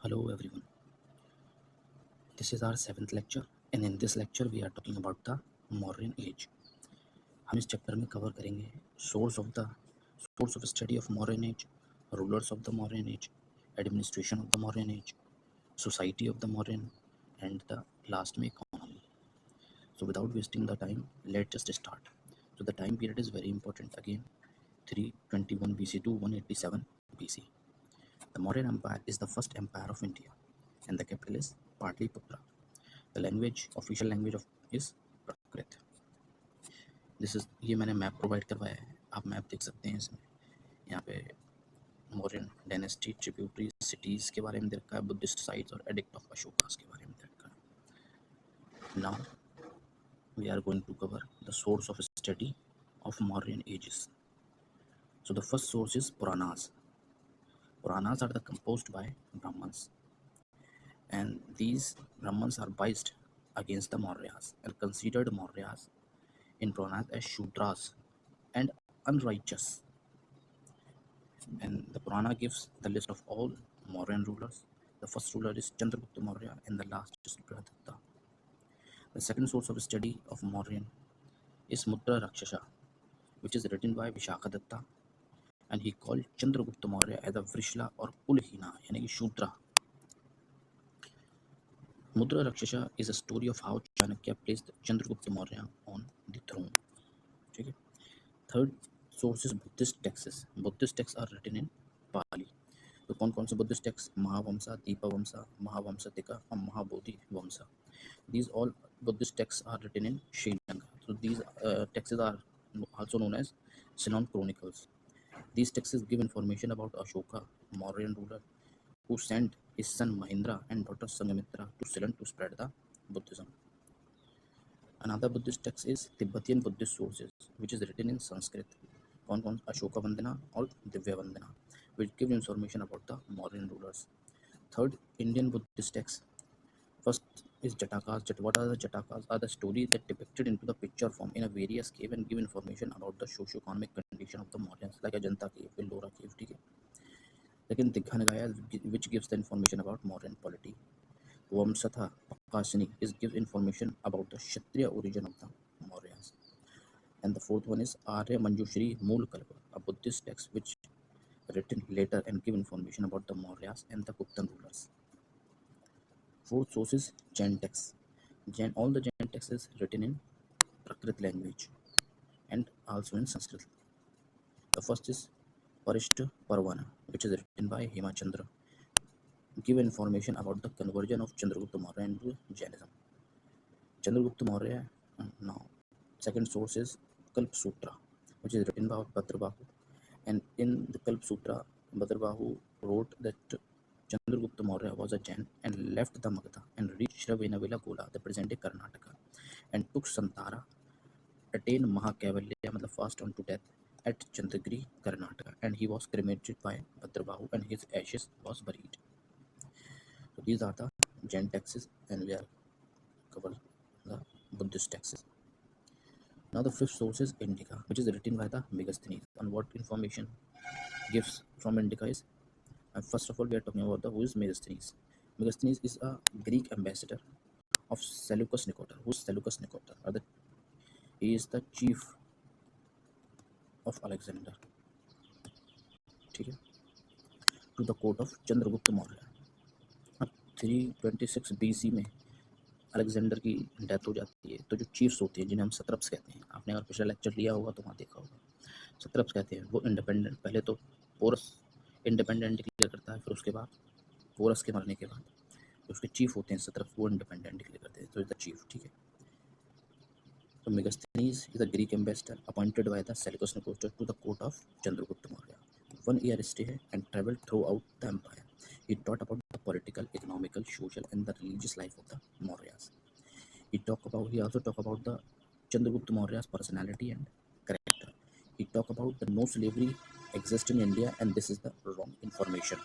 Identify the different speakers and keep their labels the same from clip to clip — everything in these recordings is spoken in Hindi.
Speaker 1: Hello everyone, this is our 7th lecture and in this lecture we are talking about the Mauryan age. हम इस चैप्टर में कवर करेंगे source of study of modern age, rulers of the modern age, administration of the modern age, society of the modern and the last में economy. So without wasting the time, let's just start. So the time period is very important again, 321 BC to 187 BC. The Mauryan Empire is the first empire of India and the capital is Patliputra. The official language is Prakrit. ये मैंने मैप प्रोवाइड करवाया है, आप मैप देख सकते हैं. इसमें यहाँ पे मौर्यन डायनेस्टी, ट्रिब्यूटरी सिटीज़ के बारे में दे रखा है, बुद्धिस्ट साइट्स और एडिक्ट ऑफ अशोकास के बारे में दे रखा है. Now we are going to cover the source of study of Mauryan ages. So the first source is Puranas. Puranas are composed by Brahmans, and these Brahmans are biased against the Mauryas and considered Mauryas in Puranas as Shudras and unrighteous. And the Purana gives the list of all Mauryan rulers. The first ruler is Chandragupta Maurya and the last is Brihadatta. The second source of study of Mauryan is Mudra Rakshasa, which is written by Vishakadatta, and he called Chandragupta Maurya as a Vrishla or Kulhina, यानी कि शूद्रा. Mudra Rakshasa is a story of how Chanakya placed Chandragupta Maurya on the throne. Okay. Third source is Buddhist texts. Buddhist texts are written in Pali. तो कौन कौन से बुद्धिस्ट टेक्स्ट? महावंसा, दीपवंसा, महावंशतिका और महाबोधि वंशा. These all Buddhist texts are written in Sri Lanka. So these texts are also known as Ceylon Chronicles. These texts give information about Ashoka, Mauryan ruler, who sent his son Mahendra and daughter Sangamitra to Ceylon to spread the Buddhism. Another Buddhist text is Tibetan Buddhist sources, which is written in Sanskrit. कौन कौन? अशोका वंदना और दिव्य वंदना, which give information about the Mauryan rulers. Third, Indian Buddhist text. First is Jatakas. What are the Jatakas? Are the stories that depicted into the picture form in a various cave and give information about the socio-economic condition of the Mauryans, like Ajanta cave, Ellora cave. ठीक है. Second, Digha Nikaya, which gives the information about Mauryan polity. Vamsatha Pakasini gives information about the Kshatriya origin of the Mauryas. And the fourth one is Arya Manjushri Mool Kalpa, a Buddhist text which written later and give information about the Mauryas and the Guptan rulers. Fourth source is Jain text. All the Jain text is written in Prakrit language and also in Sanskrit. The first is Parishta Parvana, which is written by Hemachandra, give information about the conversion of Chandragupta Maurya into Jainism. Chandragupta Maurya. Now, second source is Kalp Sutra, which is written by Bhadrabahu, and in the Kalp Sutra, Bhadrabahu wrote that Chandragupta Maurya was a Jain and left the Magadha and reached Shravanabela Gola, the present-day Karnataka, and took Santara, attained Mahakavalya, मतलब fast on to death, at Chandagiri, Karnataka, and he was cremated by Bhadrabahu and his ashes was buried. So these are the Jain texts, and we are cover the Buddhist texts. Now the fifth source is Indica, which is written by the Megasthenes. And what information gives from Indica is, first of all, we are talking about who is Megasthenes. Megasthenes is a Greek ambassador of Seleucus Nicator. Who is Seleucus Nicator? He is the chief of Alexander, to the court of Chandragupta Maurya. 326 BC में अलेक्जेंडर की डेथ हो जाती है, तो जो चीफ्स होते हैं जिन्हें हम सत्रप्स कहते हैं, आपने अगर पिछला लेक्चर लिया होगा तो वहाँ देखा होगा, सत्रप्स कहते हैं, वो इंडिपेंडेंट, पहले तो पोरस इंडिपेंडेंट डिक्लेयर करता है, फिर उसके बाद पोरस के मरने के बाद उसके चीफ होते हैं सत्रप्स, वो इंडिपेंडेंट डिक्लेयर करते हैं, तो इज द चीफ. ठीक है. तो Megasthenes is the Greek ambassador appointed by the Seleucus Nicator to the court of Chandragupta Maurya. 1 year stay है and traveled throughout the empire. He taught about the political, economical, social and the religious life of the Mauryas. He also talk about the Chandragupta Maurya's personality and character. He talk about the no slavery exists in India and this is the wrong information.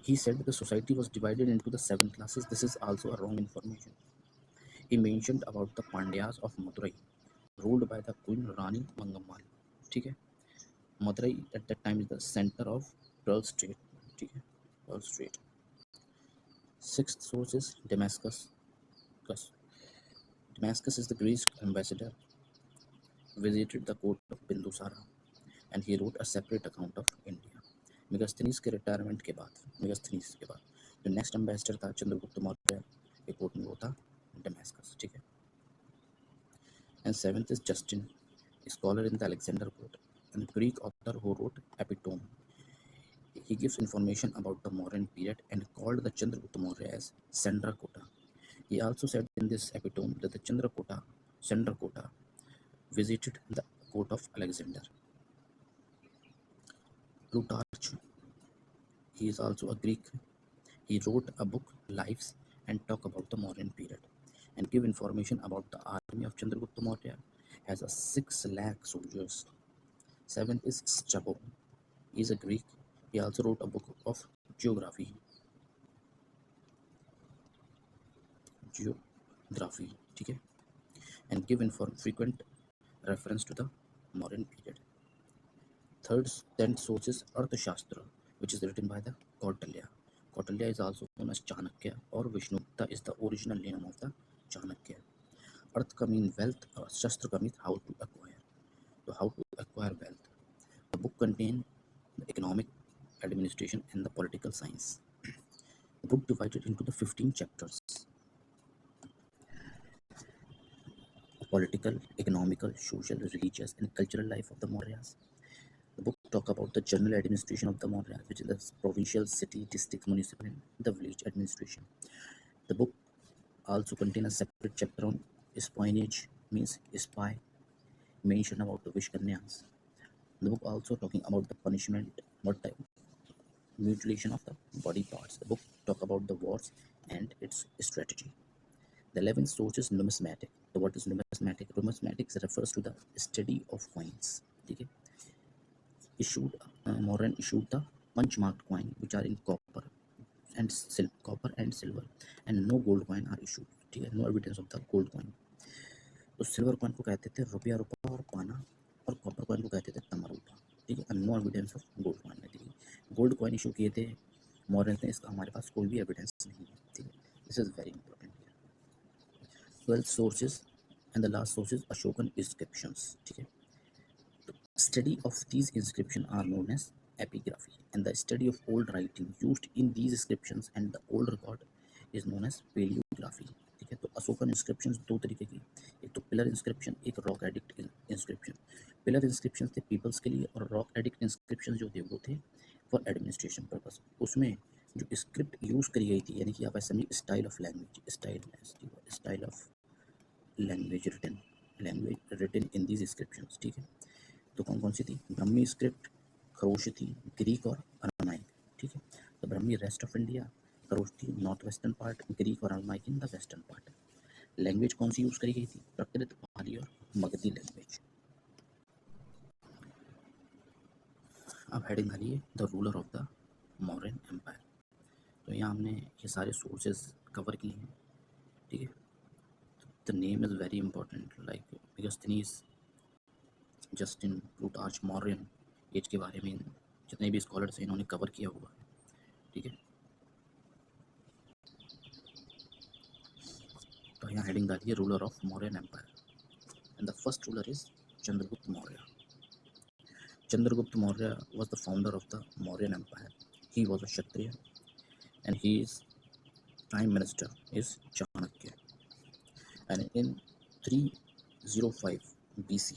Speaker 1: He said the society was divided into the 7 classes. This is also a wrong information. He mentioned about the Pandyas of Madurai, ruled by the Queen Rani Mangammal. ठीक है. Madurai at that time is the center of Pearl Strait. ठीक है, Pearl Strait. Sixth source is Damascus. Damascus is the Greek ambassador visited the court of Bindusara and he wrote a separate account of India. Megasthenes के रिटायरमेंट के बाद जो नेक्स्ट एम्बेसडर था चंद्रगुप्त मौर्य के कोर्ट में वो था डेमास्कस. ठीक है. And seventh is Justin, scholar in the Alexander court and Greek author who wrote epitome. He gives information about the Mauryan period and called the Chandragupta Maurya as Chandrakota. He also said in this epitome that the Chandrakota visited the court of Alexander. Plutarch, he is also a Greek. He wrote a book, Lives, and talk about the Mauryan period and give information about the army of Chandragupta Maurya has a 6 lakh soldiers. Seventh is Strabo. He is a Greek. He also wrote a book of geography. ठीक है, and give frequent reference to the Mauryan period. Tenth source is Arthashastra, which is written by the Kautilya. Kautilya is also known as Chanakya, or Vishnugupta is the original name of the Chanakya. Arth ka mean wealth, or Shastra ka mean how to acquire. So how to acquire wealth. The book contains the economic, administration, and the political science. The book divided into the 15 chapters. Political, economical, social, religious, and cultural life of the Mauryas. The book talk about the general administration of the Mauryas, which is the provincial, city, district, municipal, and the village administration. The book also contains a separate chapter on espionage, means spy, mention about the Vishkanyas. The book also talking about the punishment, what type, mutilation of the body parts. The book talk about the wars and its strategy. The 11th source is numismatic. So what is numismatic? Numismatics refers to the study of coins. Okay? Mauryan issued the punch-marked coin, which are in copper and silver, and no gold coin are issued. ठीक है, no evidence of the gold coin. तो सिल्वर कॉइन को कहते थे रुपया और पाना, और कॉपर कॉइन को कहते थे तमरूपा. ठीक है, no evidence of gold coin. ठीक है, गोल्ड कॉइन इशू किए थे मॉरन ने, इसका हमारे पास कोई भी एविडेंस नहीं है. ठीक है, this is very important. 12th sources and the last source is Ashokan inscriptions. ठीक है, study of these inscriptions are known as epigraphy, and the study of old writing used in these inscriptions and the old record is known as paleography. ठीक है, तो अशोकन इंस्क्रिप्शंस दो तरीके की, एक तो पिलर इंस्क्रिप्शन, एक rock edict inscription. Pillar inscription थे पीपल्स के लिए, और रॉक एडिक्ट इंस्क्रिप्शन जो थे वो थे फॉर एडमिनिस्ट्रेशन पर्पस. उसमें जो स्क्रिप्ट यूज़ करी गई थी, यानी कि आप ऐसे समझिए style of language written in these inscriptions. ठीक है, तो कौन कौन सी थी? ब्रह्मी स्क्रिप्ट, खरोश थी, ग्रीक और अरामाइक. ठीक है, तो ब्रह्मी rest of India, Kharosthi north western part, Greek और Aramaic in the western part. Language कौन सी यूज करी गई थी? प्राकृत, पाली और मगधी लैंग्वेज. अब हेडिंग डालिए the ruler of the Mauryan empire. तो यहाँ हमने ये सारे सोर्सेज कवर किए हैं. ठीक है, the name is very important, like Megasthenes, Justin, Plutarch, Mauryan, age के बारे में जितने भी स्कॉलर्स हैं इन्होंने कवर किया हुआ है. ठीक है, तो यहाँ हेडिंग डालिए ruler of Mauryan empire. And the first ruler is Chandragupta Maurya. Chandragupta Maurya was the founder of the Mauryan Empire. He was a Kshatriya and his prime minister is Chanakya. And in 305 BC,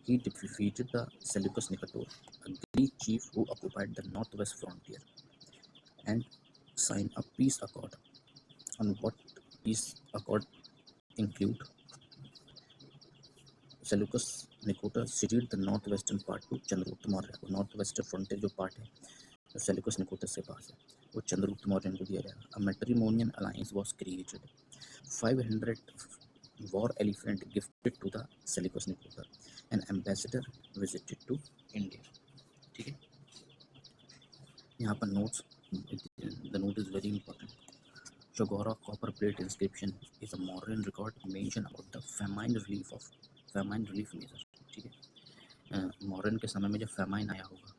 Speaker 1: he defeated the Seleucus Nicator, a Greek chief who occupied the northwest frontier, and signed a peace accord. On what peace accord include? Seleucus Nicator ceded the northwestern part to Chandragupta Maurya. Northwestern frontier जो पार्ट है जो सेल्यूकस निकोटर से पास है वो चंद्रगुप्त मौर्य को दिया जाएगा. A matrimonial alliance was created. 500 war elephant gifted to the Seleucus Nicator. An ambassador visited to India. ठीक है, यहाँ पर notes, the note is very important. Chogora copper plate inscription is a Mauryan record mention about the famine relief measure. ठीक है, मौर्यन के समय में जब फैमाइन आया होगा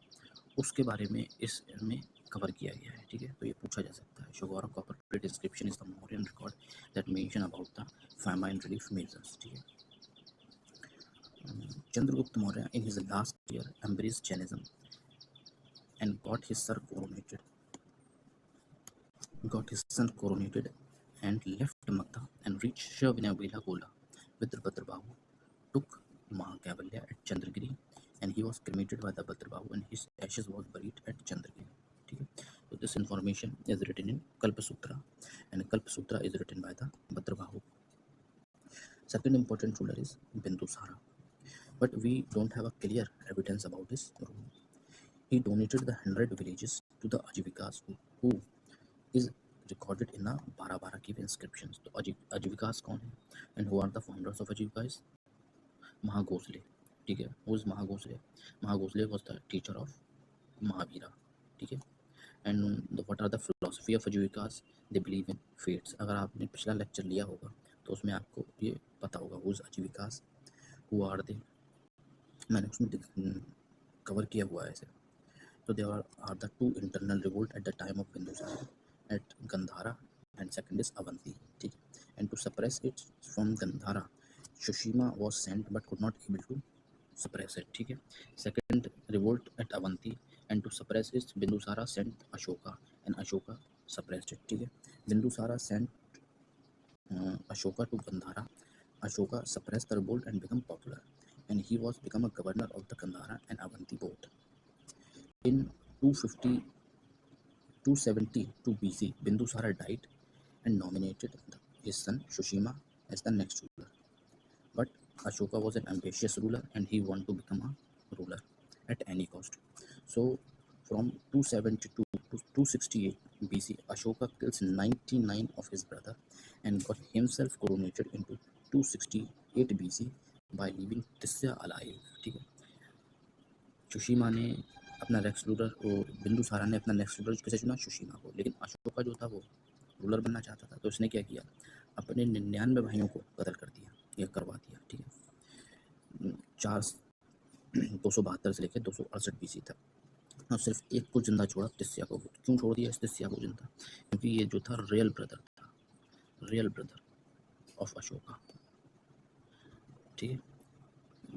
Speaker 1: उसके बारे में इसमें कवर किया गया है, ठीक है। तो ये पूछा जा सकता है। Sohgaura copper plate inscription is the Mauryan record that mention about the famine relief measures, ठीक है। Chandragupta Maurya in his last year embraced Jainism and got his son coronated and left Makkah and reached Shravanabela Gola with Bhadrabahu, took Mahakevalya at Chandragiri and he was cremated by the Bhadrabahu and his ashes was buried at Chandragiri. Okay? So this information is written in Kalpa Sutra and Kalpa Sutra is written by the Bhadrabahu. Second important ruler is Bindusara, but we don't have a clear evidence about his rule. He donated the 100 villages to the Ajivikas who is recorded in the Bara cave inscriptions. तो Ajivikas कौन है and who are the founders of Ajivikas? Mahagosle, ठीक है। Who is Mahagosle? Mahagosle was the teacher of Mahavira, ठीक है। And what are the philosophy of Ajivikas? They believe in fates. अगर आपने पिछला लेक्चर लिया होगा तो उसमें आपको ये पता होगा who is Ajivikas, who are they, मैंने उसमें कवर किया हुआ है ऐसे। So there are the two internal revolt at the time of Bindusara at Gandhara and second is Avanti. And to suppress it from Gandhara, Sushima was sent but could not able to suppress it. Second revolt at Avanti and to suppress it, Bindusara sent Ashoka and Ashoka suppressed it. Bindusara sent Ashoka to Gandhara. Ashoka suppressed the revolt and became popular, and he was become a governor of the Gandhara and Avanti both. In 272 BC, Bindusara died and nominated his son Sushima as the next ruler. But Ashoka was an ambitious ruler and he wanted to become a ruler at any cost. So from 272 to 268 BC, Ashoka kills 99 of his brother and got himself coronated into 268 BC by leaving Tisya alive. ठीक है। सुशीमा ने अपना नेक्स्ट रूलर बिंदुसारा ने अपना नेक्स्ट रूलर कैसे चुना? सुशीमा को। लेकिन अशोका जो था वो रूलर बनना चाहता था, तो उसने क्या किया? अपने 99 भाइयों को कत्ल कर दिया या करवा दिया, ठीक है। 272 से लेकर 268 BC तक, और सिर्फ एक को जिंदा छोड़ा, तिस्या को। क्यों छोड़ दिया इस तिस्या को जिंदा? क्योंकि ये जो था रियल ब्रदर था, रियल ब्रदर ऑफ अशोका, ठीक है।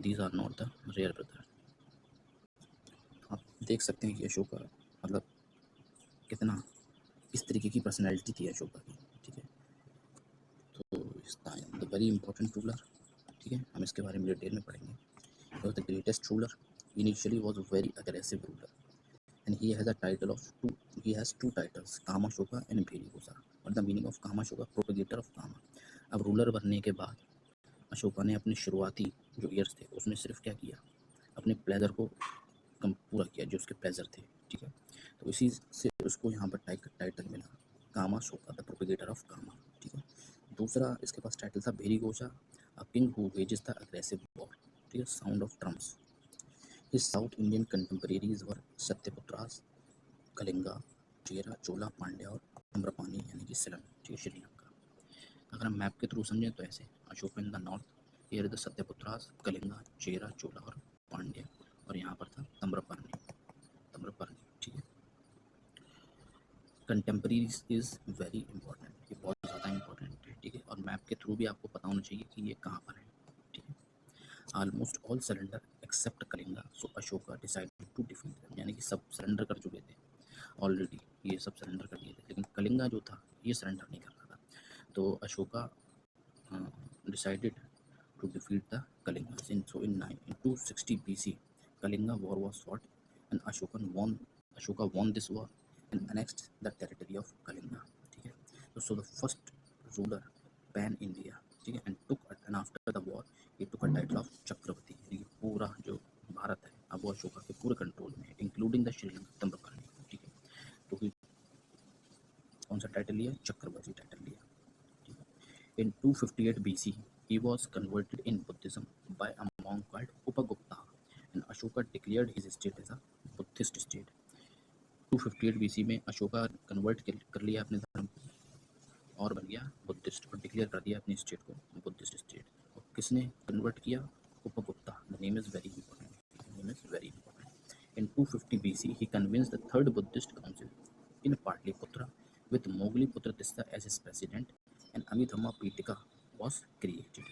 Speaker 1: These are not the real brother. आप देख सकते हैं कि अशोका मतलब कितना इस तरीके की पर्सनैलिटी थी अशोका की, ठीक है। तो इस time the very important ruler, ठीक है, हम इसके बारे में डिटेल में पढ़ेंगे। Was the greatest ruler, initially was a very aggressive ruler and he has two titles, Kamashoka and Bhirigosa. What the meaning of Kamashoka? Propagator of Kama. अब रूलर बनने के बाद अशोका ने अपने शुरुआती जो ईयर्स थे उसमें सिर्फ क्या किया? अपने प्लेजर को पूरा किया, जो उसके प्लेजर थे, ठीक है। तो इसी से उसको यहाँ पर टाइटल मिला, Kamashoka, the propagator of kama, ठीक है। दूसरा इसके पास टाइटल था Bherighosha, a king who wages the aggressive war, ठीक है, sound of drums. His South Indian contemporaries were Satyaputras, Kalinga, Chera, Chola, Pandya और अम्रपानी यानी कि सिलन, ठीक है, श्रीलंका। अगर हम मैप के थ्रू समझें तो ऐसे, Ashoka in the north, here the Satyaputras, Kalinga, Chera, Chola और पांड्या, और यहाँ पर था तम्रपर्णी, ठीक है। कंटेम्परेरीज इज वेरी इंपॉर्टेंट, ये बहुत ज़्यादा इंपॉर्टेंट है, ठीक है। और मैप के थ्रू भी आपको पता होना चाहिए कि ये कहाँ पर है, ठीक है। Almost all surrender except Kalinga, so Ashoka decided to defeat them, यानी कि सब सरेंडर कर चुके थे ऑलरेडी, ये सब सरेंडर कर दिए थे, लेकिन कलिंगा जो था ये सरेंडर नहीं कर रहा था। तो Ashoka decided to defeat the Kalinga. So in 260 BC Kalinga war was fought and Ashoka won this war and annexed the territory of Kalinga, ठीक है। So the first ruler pan India, ठीक है, and after the war he took a title of चक्रवर्ती, यानी कि पूरा जो भारत है अब वो अशोका के पूरे कंट्रोल में है, इंक्लूडिंग द श्रीलंका, तम्रपर्णी, ठीक है। तो कौन सा टाइटल लिया? चक्रवर्ती टाइटल लिया, ठीक है। In 258 BC he was converted in Buddhism by a monk called Upagupta and Ashoka declared his state as a Buddhist state. 258 BC में अशोका कन्वर्ट कर लिया अपने धर्म को और बन गया बुद्धिस्ट, और डिक्लेयर कर दिया अपनी स्टेट को बुद्धिस्ट स्टेट। और किसने कन्वर्ट किया? Upagupta. The name is very important, 250 BC, he convinced the third Buddhist council in Patliputra with Mogliputra Tissa as his president, and Amidhamma Pitika was created.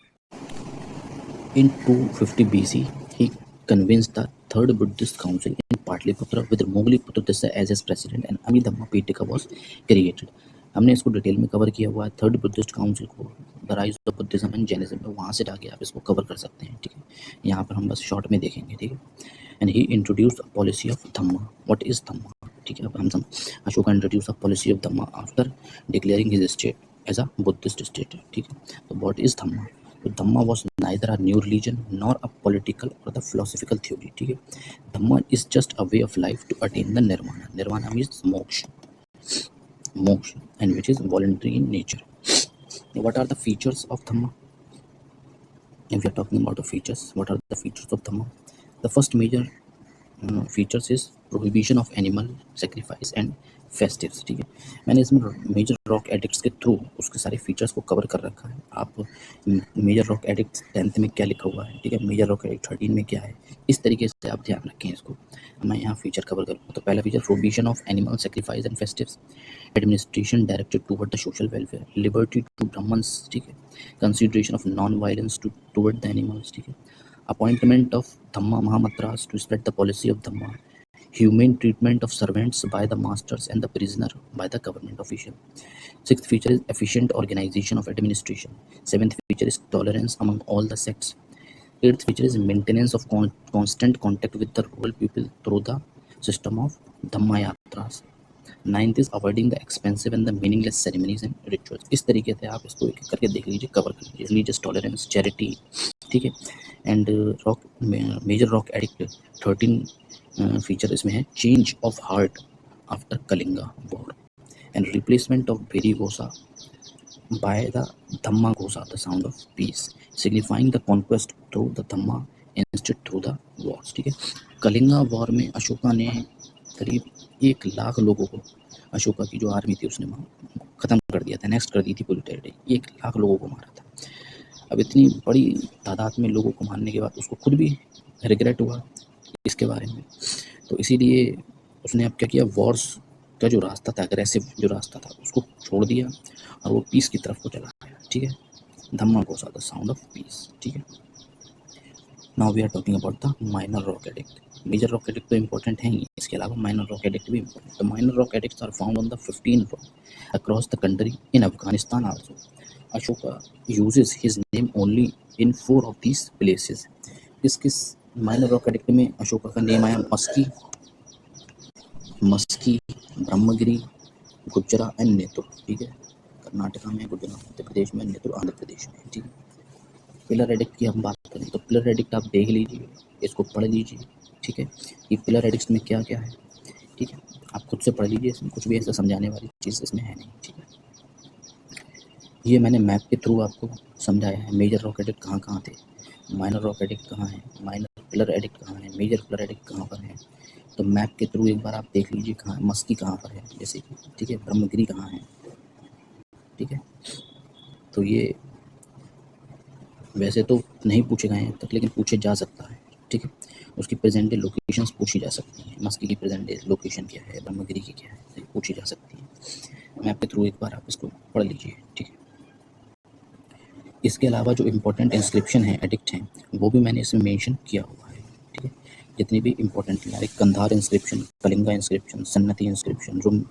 Speaker 1: In 250 BC, he convinced the third Buddhist council in Patliputra with Mogliputra Tissa as his president, and Amidhamma Pitika was created. हमने इसको डिटेल में कवर किया हुआ है थर्ड बुद्धिस्ट काउंसिल को, the rise of Buddhism and Jainism में, वहाँ से जाके आप इसको कवर कर सकते हैं, ठीक है। यहाँ पर हम बस शॉर्ट में देखेंगे, ठीक है। And he introduced a policy of dhamma. What is dhamma, ठीक है। अब हम Ashoka introduce a policy of dhamma after declaring his state as a Buddhist state, ठीक है। तो व्हाट इज धम्मा? तो dhamma was neither a new religion nor a political और द फिलोसफिकल थ्योरी, ठीक है। Dhamma is just a way of life to attain the nirvana. Nirvana means moksha, moksha, and which is voluntary in nature. What are the features of Dhamma? If we are talking about the features, what are the features of Dhamma? The first major features is prohibition of animal sacrifice and festives, ठीक है। मैंने इसमें मेजर रॉक एडिक्ट्स के थ्रू उसके सारे फीचर्स को कवर कर रखा है। आप मेजर रॉक एडिक्ट्स 10th में क्या लिखा हुआ है, ठीक है, मेजर रॉक एडिक्ट 13 में क्या है, इस तरीके से आप ध्यान रखें इसको। मैं यहाँ फीचर कवर करूँगा। तो पहला feature prohibition of animal sacrifice and festives, administration directed toward the social welfare, liberty to Brahmans, ठीक है, consideration of non violence toward the animals, ठीक है, appointment of dhamma mahamatras to spread the policy of dhamma, humane treatment of servants by the masters and the prisoner by the government official. Sixth feature is efficient organization of administration. Seventh feature is tolerance among all the sects. Eighth feature is maintenance of constant contact with the rural people through the system of Dhamma Yatras. Ninth is avoiding the expensive and the meaningless ceremonies and rituals. इस तरीके से आप इसको एक करके देख लीजिए, कवर कर लीजिए। रिलीजियस टॉलरेंस, चैरिटी, ठीक है। And rock major rock edict 13 feature इसमें है change of heart after Kalinga war and replacement of Bheri Ghosha by the Dhamma Ghosa, the sound of peace, signifying the conquest through the Dhamma instead through the wars, ठीक है। कलिंगा वॉर में अशोका ने करीब 1 लाख लोगों को, अशोका की जो आर्मी थी उसने ख़त्म कर दिया था, नेक्स्ट कर दी थी पूरी टेरिटरी। 1 लाख लोगों को मारा था। अब इतनी बड़ी तादाद में लोगों को मारने के बाद उसको खुद भी रिग्रेट हुआ इसके बारे में, तो इसीलिए उसने अब क्या किया, वॉर्स का जो रास्ता था, अग्रेसिव जो रास्ता था, उसको छोड़ दिया और वो पीस की तरफ को चला गया, ठीक है। Dhamma Ghosha, the sound of peace, ठीक है। Now we are talking about the minor rock edict. Major rock edict तो इंपॉर्टेंट है ही, इसके अलावा माइनर रॉक एडिक्ट भी important. The minor rock edicts are found on the 15 rock across the country in Afghanistan also. Ashoka uses his name only in 4 of these places. किस माइनर रॉक एडिक्ट में अशोका का नेम आया? मस्की, ब्रह्मगिरी, गुजरा एंड नेतुर, ठीक है। कर्नाटका में, गुजरात मध्य प्रदेश में, नेतुर आंध्र प्रदेश में, ठीक है। पिलर एडिक्ट की हम बात करें तो पिलर एडिक्ट आप देख लीजिए, इसको पढ़ लीजिए, ठीक है। ये पिलर एडिक्ट्स में क्या क्या है, ठीक है, आप खुद से पढ़ लीजिए। इसमें कुछ भी ऐसा समझाने वाली चीज़ इसमें है नहीं, ठीक है। ये मैंने मैप के थ्रू आपको समझाया है। मेजर रॉक एडिक्ट कहाँ कहाँ थे, माइनर रॉक एडिक्ट कहाँ है, माइनर पिलर एडिक्ट कहाँ है, मेजर पिलर एडिक्ट कहाँ पर है, तो मैप के थ्रू एक बार आप देख लीजिए कहाँ मस्की कहाँ पर है, जैसे कि, ठीक है, ब्रह्मगिरी कहाँ है, ठीक है। तो ये वैसे तो नहीं पूछे गए हैं अब तक, लेकिन पूछे जा सकता है, ठीक है। उसकी प्रेजेंट डे लोकेशंस पूछी जा सकती हैं। मस्की की प्रेजेंट डे लोकेशन क्या है, ब्रह्मगिरी की क्या है, ये पूछी जा सकती है। मैप के थ्रू एक बार आप इसको पढ़ लीजिए, ठीक है। इसके अलावा जो इम्पोर्टेंट इंस्क्रिप्शन है, एडिक्ट हैं, वो भी मैंने इसमें मेंशन किया हुआ है, ठीक है। जितनी भी इम्पोर्टेंट है, like Kandahar inscription, Kalinga inscription, Sannati inscription,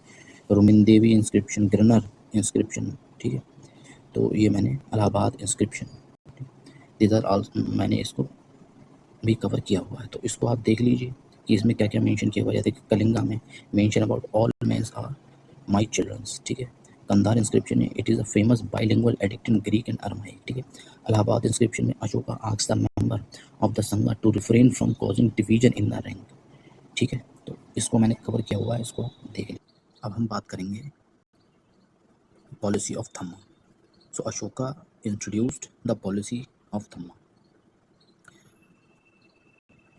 Speaker 1: Rummindei inscription, Girnar inscription, ठीक है। तो ये मैंने Allahabad inscription, these are all, मैंने इसको भी कवर किया हुआ है। तो इसको आप देख लीजिए कि इसमें क्या क्या मेंशन किया हुआ है। जैसे कलिंगा में mention about all mens are my childrens, ठीक है। कंधार इंस्क्रिप्शन में it is a famous bilingual edict in Greek and Aramaic, ठीक है। इलाहाबाद इंस्क्रिप्शन में Ashoka asks the member of the sangha to refrain from causing division in the rank, ठीक है। तो इसको मैंने कवर किया हुआ है, इसको देख लीजिए। अब हम बात करेंगे policy of Dhamma. So Ashoka introduced the policy of Dhamma,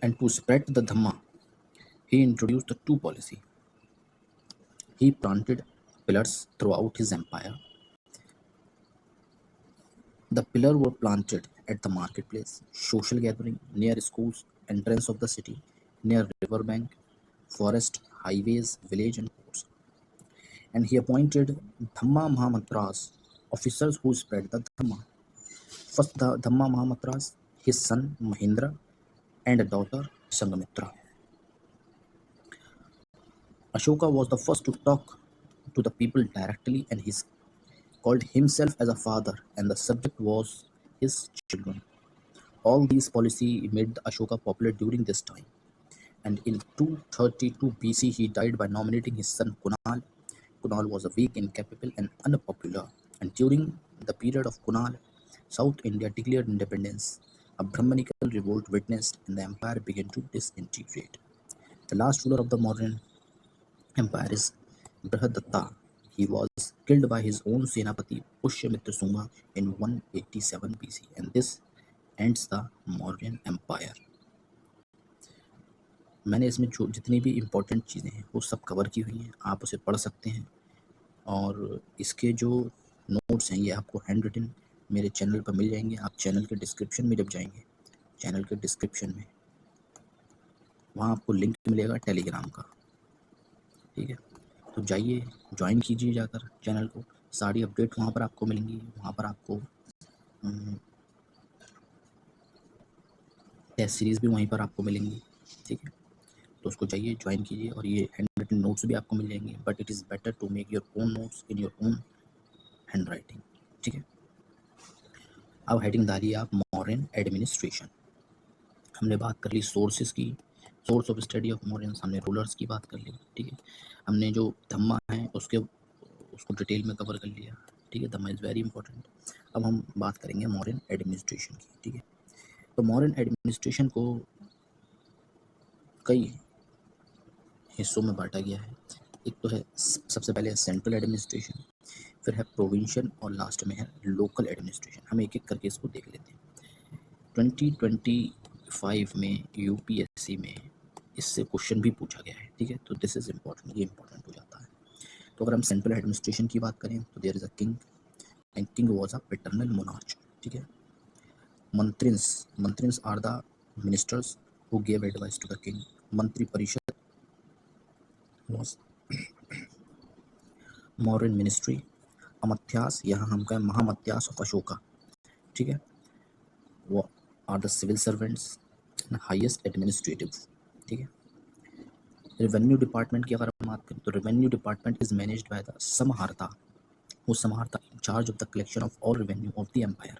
Speaker 1: and to spread the Dhamma, he introduced the two policy. He planted pillars throughout his empire. The pillars were planted at the marketplace, social gathering, near schools, entrance of the city, near river bank, forest, highways, village and ports. And he appointed Dhamma Mahamatras, officers who spread the Dhamma. First the Dhamma Mahamatras, his son Mahendra and a daughter Sangamitra. Ashoka was the first to talk to the people directly, and he called himself as a father, and the subject was his children. All these policy made the Ashoka popular during this time. And in 232 BC, he died by nominating his son Kunal. Kunal was a weak, incapable, and unpopular. And during the period of Kunal, South India declared independence. A Brahmanical revolt witnessed, and the empire began to disintegrate. The last ruler of the modern empire is Brihadatta. He was killed by his own Senapati Pushyamitra Suma in 187 BC, and this ends the Mauryan Empire. मैंने इसमें जो जितनी भी इम्पोर्टेंट चीज़ें हैं वो सब कवर की हुई हैं, आप उसे पढ़ सकते हैं। और इसके जो नोट्स हैं ये आपको हैंड रिटन मेरे चैनल पर मिल जाएंगे। आप चैनल के डिस्क्रिप्शन में जब जाएंगे, चैनल के डिस्क्रिप्शन में वहाँ आपको लिंक मिलेगा टेलीग्राम का, ठीक है। तो जाइए ज्वाइन कीजिए जाकर चैनल को, सारी अपडेट वहाँ पर आपको मिलेंगी। वहाँ पर आपको टेस्ट सीरीज़ भी वहीं पर आपको मिलेंगी, ठीक है। तो उसको जाइए ज्वाइन कीजिए, और ये हैंड रिटन नोट्स भी आपको मिल जाएंगे, but it is better to make your own notes in your own handwriting, ठीक है। अब हेडिंग डालिए आप मौर्यन एडमिनिस्ट्रेशन। हमने बात कर ली सोर्सेज की, source of study of Mauryans, हमने रूलर्स की बात कर ली, ठीक है। हमने जो धम्मा है उसको डिटेल में कवर कर लिया, ठीक है। धम्मा इज़ वेरी इंपॉर्टेंट। अब हम बात करेंगे मौर्यन एडमिनिस्ट्रेशन की, ठीक है। तो मौर्यन एडमिनिस्ट्रेशन को कई हिस्सों में बांटा गया है। एक तो है सबसे पहले सेंट्रल एडमिनिस्ट्रेशन, फिर है प्रोविंशियल, और लास्ट में है लोकल एडमिनिस्ट्रेशन। हम एक एक करके इसको देख लेते हैं। 2025 में यूपीएससी में इससे क्वेश्चन भी पूछा गया है, ठीक है। तो दिस इज इम्पॉर्टेंट, ये इम्पॉर्टेंट हो जाता है। तो अगर हम सेंट्रल एडमिनिस्ट्रेशन की बात करें तो there is a king, and king was a paternal monarch, ठीक है। Mantrins are the ministers who give advice to the king. Mantri Parishad was Mauryan ministry. अमात्यास, यहाँ हम कहें महामत्यास ऑफ अशोका, ठीक है, वो are the civil servants and highest administrative, ठीक है। रेवेन्यू डिपार्टमेंट की अगर हम बात करें तो revenue department is managed by the Samaharta, वो Samaharta in charge of the collection of all revenue of the empire.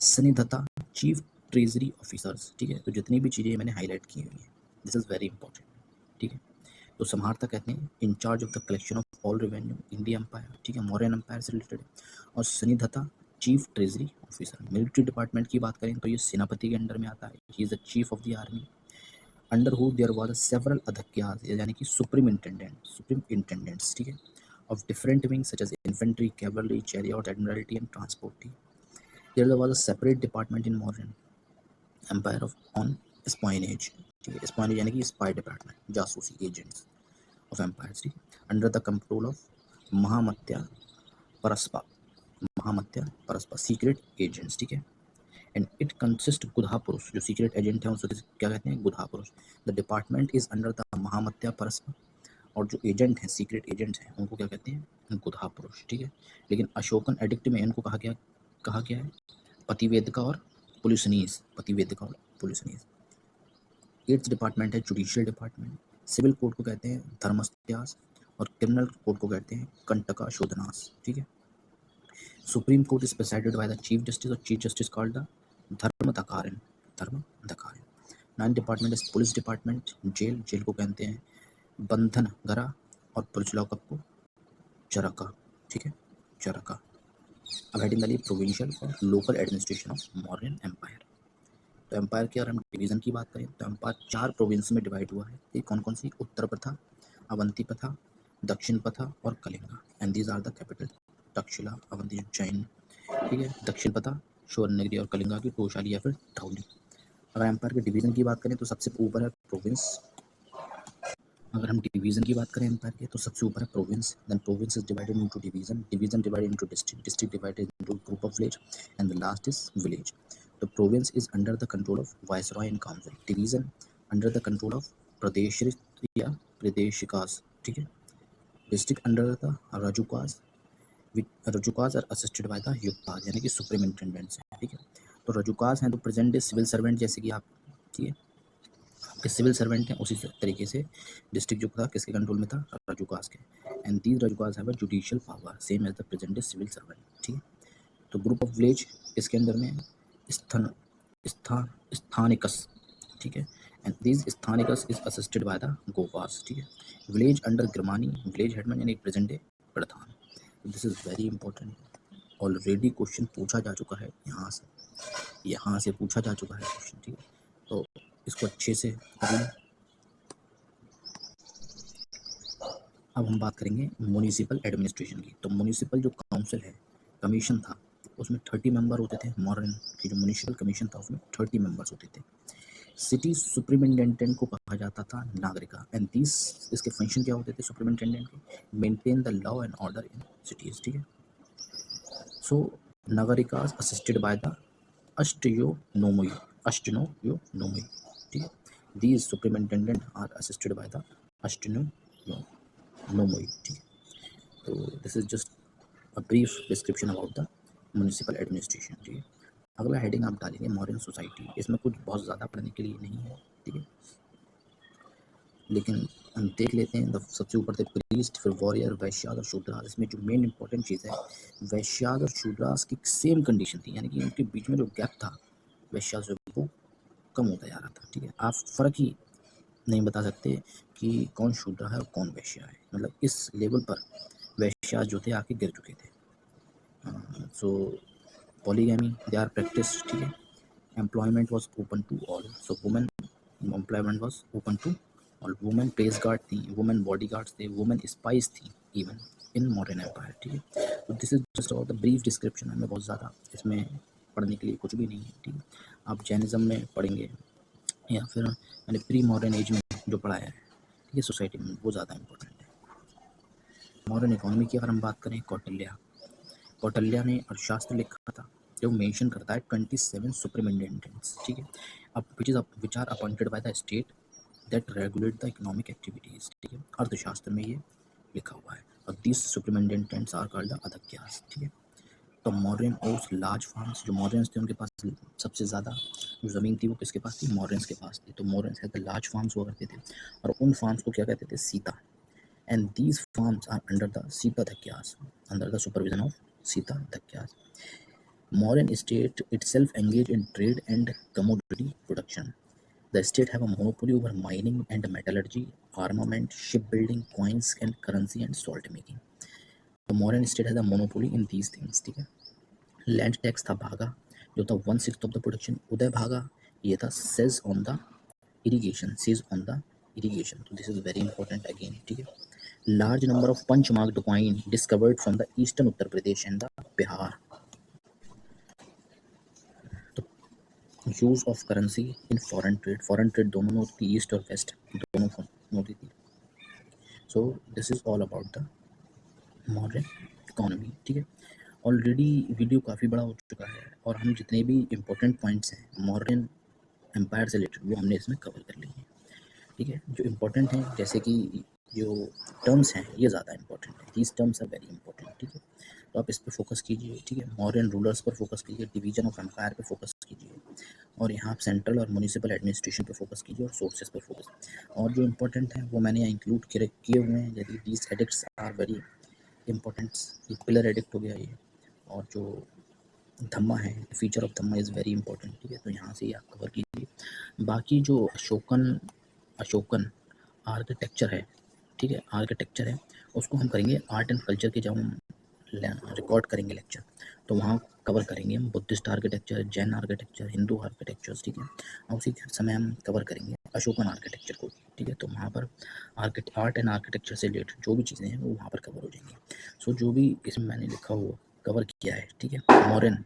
Speaker 1: Sannidhata, chief treasury officers, ठीक है। तो जितनी भी चीज़ें मैंने हाईलाइट की हुई हैं, दिस इज़ वेरी इंपॉर्टेंट, ठीक है। तो समहारता कहते हैं in charge of the collection of all revenue in the empire, ठीक है, मौर्यन एम्पायर से रिलेटेड। और Sannidhata chief treasury officer. Military department की बात करें तो ये सेनापति के अंडर में आता है, he is the chief of the army, under who there was several adhyaksha, यानी कि सुप्रीम इंटेंडेंट्स, ठीक है, of different wings such as infantry, cavalry, chariot, admiralty and transport. There was a separate department in Mauryan empire of on espionage, ठीक है। स्पाइनेज यानी कि स्पाई डिपार्टमेंट, जासूसी agents of empires, under the control of Mahamatyapasarpa secret agents, ठीक है। एंड इट कंसिस्ट गुधा पुरुष, जो सीक्रेट एजेंट है उसे क्या कहते हैं, Gudha Purusha. The department is under the Mahamatyapasarpa, और जो एजेंट हैं, सीक्रेट एजेंट्स हैं, उनको क्या कहते हैं, गुधा पुरुष, ठीक है। लेकिन अशोकन एडिक्ट में इनको कहा गया है पतिवेदिका और पुलिसनीस, पतिवेदिका और पुलिसनीस। एट्थ डिपार्टमेंट है जुडिशियल डिपार्टमेंट। सिविल कोड को कहते हैं धर्मस्त्यास, और क्रिमिनल कोड को कहते हैं कंटका शोधनास, ठीक है। Supreme court is presided by the chief justice, और chief justice called the Dharmadhikarin. Ninth department is police department. Jail को कहते हैं बंधन गरा, और पुलिस लॉकअप को चरका, ठीक है, चरका। अब हेडिंग डालिए प्रोविंशियल और local administration of Mauryan empire. तो एम्पायर की अगर हम डिवीज़न की बात करें तो एम्पायर 4 प्रोविंस में डिवाइड हुआ है। ये कौन कौन सी, उत्तर प्रथा, अवंती प्रथा, दक्षिण प्रथा और Kalinga, and these are the capital, Takshashila, Avanti, Ujjain, ठीक है। दक्षिण प्रथा स्वर्णगिरी, और कलिंगा की टोशाली या फिर धौली। अगर एम्पायर के डिवीज़न की बात करें तो सबसे ऊपर है प्रोविंस। अगर हम डिवीज़न की बात करें एम्पायर के तो सबसे ऊपर है province, then province is divided into division, division divided into district, district divided into group of village, and the last is village. The province is under the control of Viceroy and Council. Division under the control of Pradeshrit या प्रदेशिकास, ठीक है। District under the Rajukas, Rajukas are assisted by the Yuktas, यानी कि सुपरिटेंडेंट्स हैं, ठीक है। तो रजुकास हैं तो प्रेजेंट डे सिविल सर्वेंट, जैसे कि आप, ठीक है, आपके सिविल सर्वेंट हैं, उसी तरीके से डिस्ट्रिक्ट जो था किसके कंट्रोल में था, रजुकास के। And these Rajukas have a judicial power same as the present day civil servant, ठीक है। तो ग्रुप ऑफ विलेज इसके अंदर में स्थानिकस, ठीक है। And these Sthanikas is assisted by the Gopas, ठीक है। Village under Gramani, village headman यानी present day pradhan. This is very important, already question पूछा जा चुका है, यहाँ से पूछा जा चुका है क्वेश्चन, ठीक है। तो इसको अच्छे से कर लें। अब हम बात करेंगे म्युनिसिपल एडमिनिस्ट्रेशन की। तो म्युनिसिपल जो काउंसिल है, कमीशन था, उसमें 30 मेंबर होते थे। मॉडर्न की जो म्युनिसिपल कमीशन था उसमें 30 मेंबर्स होते थे। सिटी सुपरिटेंडेंट को कहा जाता था नागरिका। एंड दिस, इसके फंक्शन क्या होते थे सुपरिटेंडेंट के, maintain the law and order in cities, ठीक है। So Nagarikas assisted by the astynomoi, ठीक है। These superintendent are assisted by the astynomoi, ठीक है। तो this is just a brief description about the municipal administration, ठीक है। अगला हेडिंग आप डालेंगे मॉडर्न सोसाइटी। इसमें कुछ बहुत ज़्यादा पढ़ने के लिए नहीं है, ठीक है, लेकिन हम देख लेते हैं। सबसे ऊपर थे प्रीस्ट, फिर वॉरियर, वैश्यास और शूद्रास। इसमें जो मेन इंपॉर्टेंट चीज़ है, वैश्यास और शूद्रास की सेम कंडीशन थी, यानी कि उनके बीच में जो गैप था वैश्यास से, वो कम होता जा रहा था, ठीक है। आप फ़र्क ही नहीं बता सकते कि कौन शूद्र है और कौन वैश्या है, मतलब इस लेवल पर वैश्यास जो थे आके गिर चुके थे। So polygamy they are practice, ठीक है। Employment was open to all, so women employment was open to और वुमेन प्रेस गार्ड थी, वुमेन बॉडी गार्ड्स थे, वुमेन स्पाइस थी इवन इन मॉडर्न एम्पायर, ठीक है। तो this is just about the brief description. हमें बहुत ज़्यादा इसमें पढ़ने के लिए कुछ भी नहीं है, ठीक है। आप जैनिज्म में पढ़ेंगे या फिर मैंने प्री मॉडर्न एज में जो पढ़ाया है, ठीक है, सोसाइटी में, वो ज़्यादा इंपॉर्टेंट है। मॉडर्न इकोनॉमी की अगर हम बात करें, कौटिल्य ने अर्थशास्त्र लिखा था, जो मेंशन करता है 27 सुपरिटेंडेंट्स, ठीक है। अब which are appointed by the state that regulate the economic activities, ठीक है। अर्थशास्त्र में ये लिखा हुआ है। और this superintendents are called the Adhyaksha, ठीक है। तो मॉडर्न ओस लार्ज फार्म्स, जो मॉडर्न्स थे उनके पास सबसे ज़्यादा जो ज़मीन थी वो किसके पास थी, मॉडर्न्स के पास थी। तो मॉडर्न्स है तो लार्ज फार्म्स हुआ करते थे, और उन फार्म्स को क्या कहते थे, Sita. And these farms are under the Sitadhyakshas, under the supervision of Sitadhyakshas. Modern state itself engage in trade and commodity production. The state have a monopoly over mining and metallurgy, armament, shipbuilding, coins and currency and salt making. The modern state has a monopoly in these things, ठीक है। लैंड टैक्स था भागा, जो था 1/6 ऑफ द प्रोडक्शन। उदय भागा ये था सेज ऑन द इरिगेशन, तो this is very important again, ठीक है। Large number of punch marked coin discovered from the eastern Uttar Pradesh and the Bihar. Use of currency in foreign trade दोनों में होती थी, ईस्ट और वेस्ट दोनों में होती थी। So this is all about the modern economy, ठीक है। ऑलरेडी वीडियो काफ़ी बड़ा हो चुका है, और हम जितने भी इम्पोर्टेंट पॉइंट्स हैं मॉडर्न एम्पायर से रिलेटेड वो हमने इसमें कवर कर लिए हैं, ठीक है। जो इम्पोर्टेंट हैं, जैसे कि जो टर्म्स हैं ये ज़्यादा इंपॉर्टेंट है, these terms are very important, ठीक है। तो आप इस पर फोकस कीजिए, ठीक है। मॉडर्न रूलर्स पर फोकस कीजिए, डिवीजन ऑफ एम्पायर पे फोकस कीजिए, और यहाँ आप सेंट्रल और म्यूनिसिपल एडमिनिस्ट्रेशन पे फोकस कीजिए, और सोर्सेज पर फोकस। और जो इंपॉर्टेंट है वो मैंने यहाँ इंक्लूड किए हुए हैं, जैसे these edicts are very important. ये पिलर एडिक्ट हो गया ये, और जो धम्मा है, feature of Dhamma is very important, ठीक है। तो यहाँ से ही आप कवर कीजिए। बाकी जो अशोकन आर्किटेक्चर है, ठीक है, आर्किटेक्चर है, उसको हम करेंगे आर्ट एंड कल्चर के, जब हम रिकॉर्ड करेंगे लेक्चर तो वहाँ कवर करेंगे हम Buddhist architecture, Jain architecture, Hindu architectures, ठीक है। और उसी समय हम कवर करेंगे अशोकन आर्किटेक्चर को, ठीक है। तो वहाँ पर आर्ट एंड आर्किटेक्चर से रिलेटेड जो भी चीज़ें हैं वो वहाँ पर कवर हो जाएंगी। सो जो भी इसमें मैंने लिखा हुआ कवर किया है, ठीक है, मॉडर्न